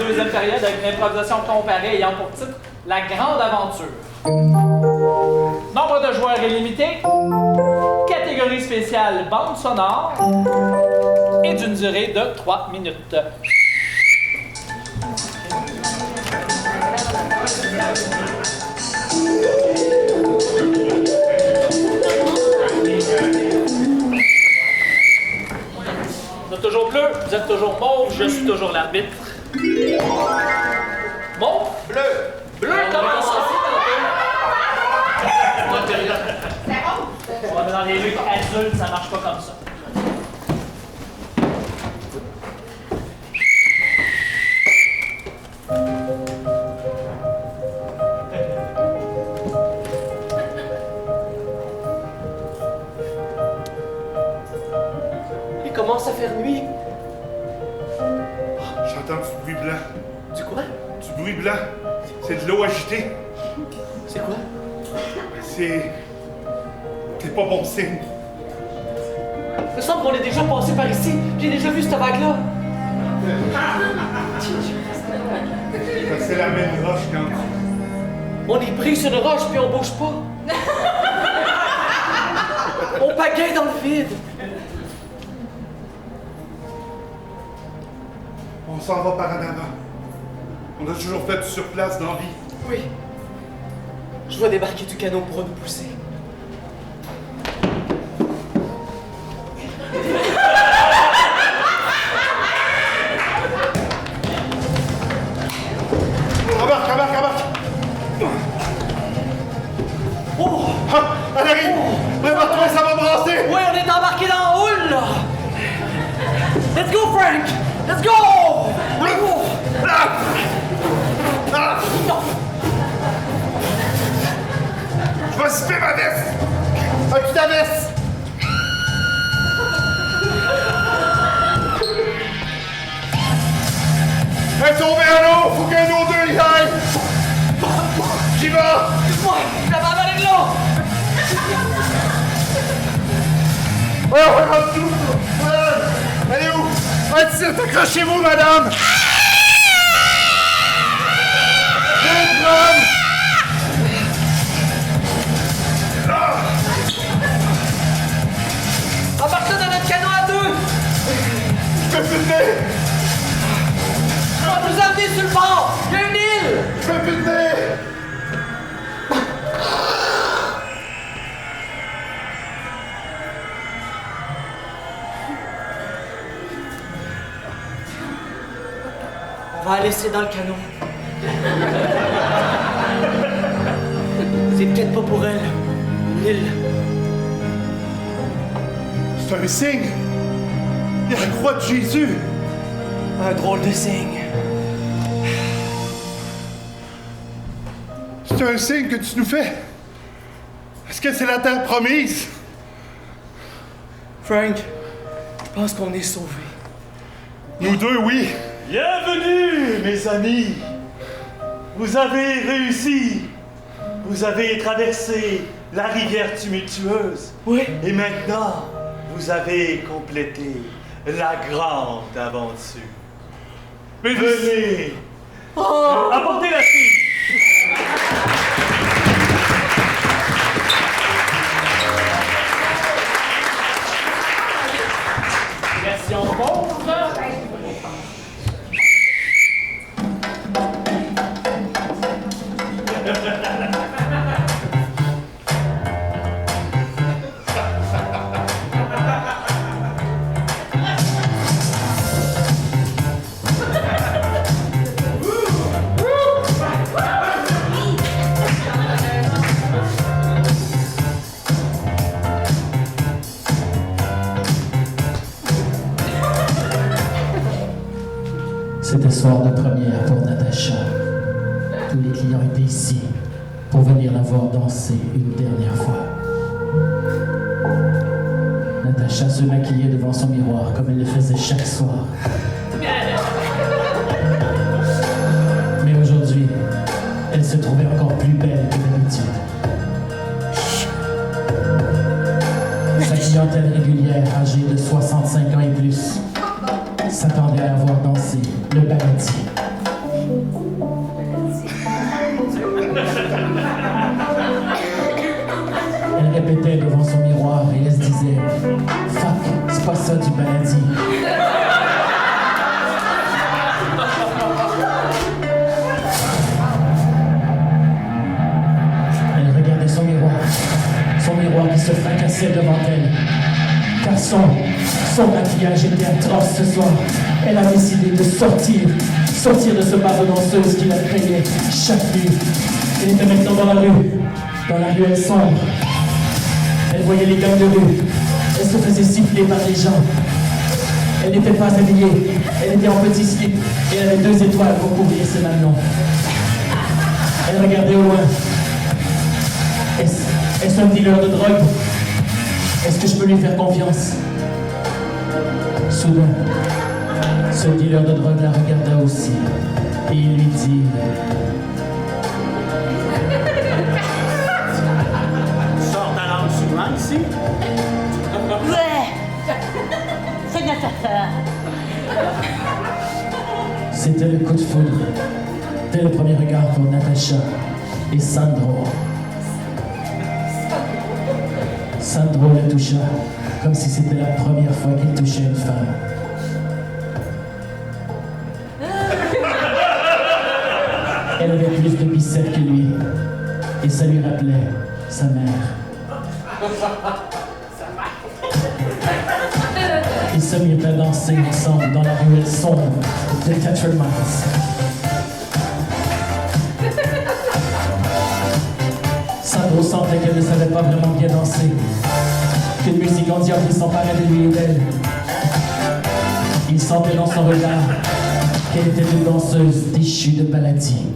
deuxième période avec une improvisation comparée ayant pour titre La Grande Aventure. Nombre de joueurs illimité, catégorie spéciale bande sonore et d'une durée de 3 minutes. Vous êtes toujours bleu, vous êtes toujours mauve, je suis toujours l'arbitre. Mauve? Bleu. Bleu, comment ça? Ouais, mais dans les rues adultes, ça marche pas comme ça. Il commence à faire nuit. J'entends du bruit blanc. Du quoi? Du bruit blanc. C'est de l'eau agitée. C'est quoi? C'est pas bon signe. Il me semble qu'on est déjà passé par ici. J'ai déjà vu cette vague-là. C'est la même roche quand On est pris sur une roche puis on bouge pas. On pagaille dans le vide. on s'en va par en avant. On a toujours fait du surplace dans la vie. Oui. Je vois débarquer du canon pour nous pousser. Embarque! Oh! Ah, elle arrive! Prépare-toi, ça va brasser! Oui, on est embarqué dans la houle, là! Let's go, Frank! Let's go! Je vais zipper ma veste! As-tu ta veste? Elle est tombée à l'eau! Faut qu'un de nous deux y aille! J'y vais! Moi, ça va avaler de l'eau! Elle est où? Accrochez-vous, madame! Vite, Ron! Embarque-toi dans notre canot à deux! Je peux plus tenir! On va nous amener sur le bord! Il y a une île! Je peux plus tenir! On va la laisser dans le canot. C'est peut-être pas pour elle. Une île. C'est un signe! Il y a la croix de Jésus! Un drôle de signe. C'est un signe que tu nous fais! Est-ce que c'est la terre promise? Frank, je pense qu'on est sauvés. Nous deux, oui! Bienvenue, mes amis! Vous avez réussi! Vous avez traversé la rivière tumultueuse. Oui. Et maintenant, vous avez complété la grande aventure. Mais Venez! Oh! Apportez la fille! Version pauvre. C'était soir de première pour Natacha. Tous les clients étaient ici pour venir la voir danser une dernière fois. Natacha se maquillait devant son miroir comme elle le faisait chaque soir. Mais aujourd'hui, elle se trouvait encore plus belle que d'habitude. Sa clientèle régulière, âgée de 65 ans et plus, s'attendait à voir danser le banatier. C'est pas ça du paradis. Elle regardait son miroir qui se fracassait devant elle. Car son maquillage était atroce ce soir. Elle a décidé de sortir de ce bar de danseuse qui la craignait chaque nuit. Elle était maintenant dans la rue. Dans la ruelle sombre. Elle voyait les gangs de rue. Elle se faisait siffler par les gens. Elle n'était pas habillée. Elle était en petit slip et elle avait 2 étoiles pour couvrir ses mamelons. Elle regardait au loin. Est-ce un dealer de drogue? Est-ce que je peux lui faire confiance? Soudain, ce dealer de drogue la regarda aussi et il lui dit: Sors ta langue souvent ici. Ouais. C'est notre affaire. C'était le coup de foudre. Dès le premier regard pour Natacha et Sandro. Sandro la toucha comme si c'était la première fois qu'il touchait une femme. Elle avait plus de biceps que lui et ça lui rappelait sa mère. Ils se mirent à danser ensemble dans la ruelle sombre de Tetramiles. Sandro sentait qu'elle ne savait pas vraiment bien danser, qu'une musique endiablée s'emparait de lui et d'elle. Il sentait dans son regard qu'elle était une danseuse déchue de paladis.